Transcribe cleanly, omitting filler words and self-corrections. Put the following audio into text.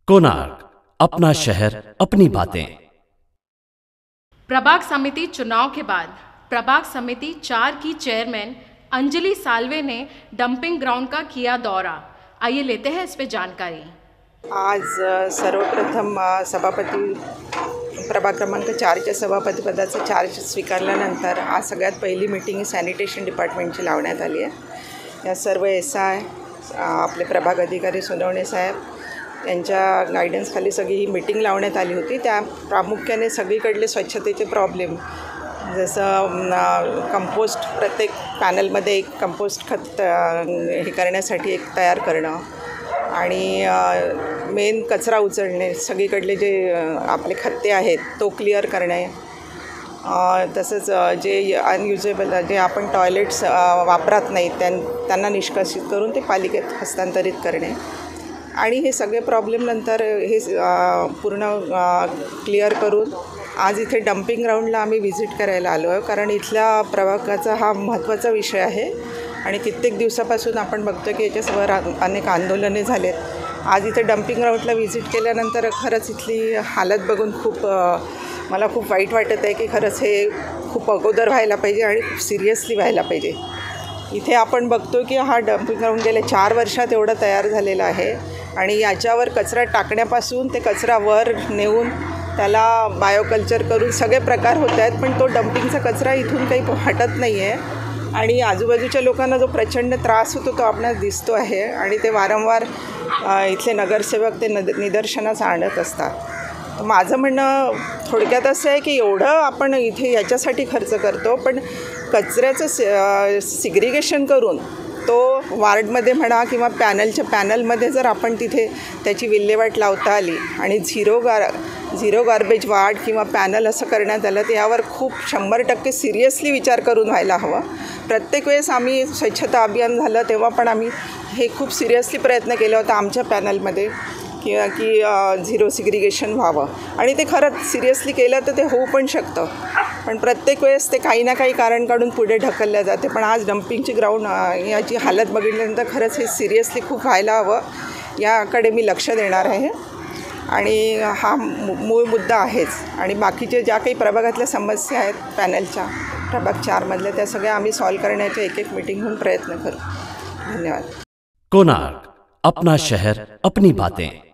कोणार्क, अपना शहर अपनी बातें। प्रभाग समिति चुनाव के बाद प्रभाग समिति 4 की चेयरमैन अंजलि साल्वे ने डंपिंग ग्राउंड का किया दौरा। आइए लेते हैं इस पे जानकारी। आज सर्वप्रथम सभापती प्रभाग क्रमांक 4च्या सभापतीपदाचा चार्ज स्वीकारल्यानंतर आज सगळ्यात पहिली मीटिंग सॅनिटेशन डिपार्टमेंटची लावण्यात आली आहे। या सर्व SI आपले प्रभाग अधिकारी सोनवणे साहेब यांच्या गायडन्सखाली सगळी ही मीटिंग लावण्यात आली होती। त्या प्रामुख्याने सगळीकडले स्वच्छतेचे प्रॉब्लेम, जसं कंपोस्ट प्रत्येक पॅनलमध्ये एक कंपोस्ट खत हे करण्यासाठी एक तयार करणं आणि मेन कचरा उचलणे, सगळीकडले जे आपले खत्ते आहेत तो क्लिअर करणे, तसंच जे अनयुजेबल जे आपण टॉयलेट्स वापरत नाही त्यांना निष्कासित करून ते पालिकेत हस्तांतरित करणे आणि हे सगळे प्रॉब्लेम नंतर हे पूर्ण क्लिअर करून आज इथे डंपिंग ग्राउंडला आम्ही व्हिजिट करायला आलो आहे। कारण इथल्या प्रभागाचा हा महत्त्वाचा विषय आहे आणि कित्येक दिवसापासून आपण बघतो की याच्यासमोर अनेक आंदोलने झालेत। आज इथे डंपिंग ग्राउंडला व्हिजिट केल्यानंतर खरंच इथली हालत बघून मला खूप वाईट वाटत आहे की खरंच हे खूप अगोदर व्हायला पाहिजे आणि खूप सिरियसली व्हायला पाहिजे। इथे आपण बघतो की हा डंपिंग ग्राउंड गेल्या 4 वर्षात एवढा तयार झालेला आहे आणि याच्यावर कचरा टाकण्यापासून ते कचरा वर नेऊन त्याला बायोकल्चर करून सगळे प्रकार होत आहेत, पण तो डंपिंगचा कचरा इथून काही हटत नाही आहे आणि आजूबाजूच्या लोकांना जो प्रचंड त्रास होतो तो आपणास दिसतो आहे आणि ते वारंवार इथले नगरसेवक ते निदर्शनास आणत असतात। माझं म्हणणं थोडक्यात असं आहे की एवढं आपण इथे याच्यासाठी खर्च करतो, पण कचऱ्याचं सिग्रिगेशन करून तो वार्डमध्ये म्हणा किंवा पॅनलमध्ये जर आपण तिथे त्याची विल्हेवाट लावता आली आणि झिरो गार्बेज वार्ड किंवा पॅनल असं करण्यात आलं, तर यावर खूप 100% सिरियसली विचार करून व्हायला हवं। प्रत्येक वेळेस आम्ही स्वच्छता अभियान झालं तेव्हा पण आम्ही हे खूप सिरियसली प्रयत्न केला होता आमच्या पॅनलमध्ये की झिरो सिग्रिगेशन व्हावं आणि ते खरंच सिरियसली केलं तर ते होऊ पण शकतं, पण प्रत्येक वेळेस ते काही ना काही कारण काढून पुढे ढकलल्या जाते। पण आज डंपिंगची ग्राउंड याची हालत बघितल्यानंतर खरंच हे सिरियसली खूप व्हायला हवं, याकडे मी लक्ष देणार आहे आणि हा मूळ मुद्दा आहेच। आणि बाकीचे ज्या काही प्रभागातल्या समस्या आहेत पॅनलच्या प्रभाग 4मधल्या त्या सगळ्या आम्ही सॉल्व करण्याच्या एक मीटिंग होऊन प्रयत्न करू। धन्यवाद। कोणार्क, अपना शहर अपनी बातें।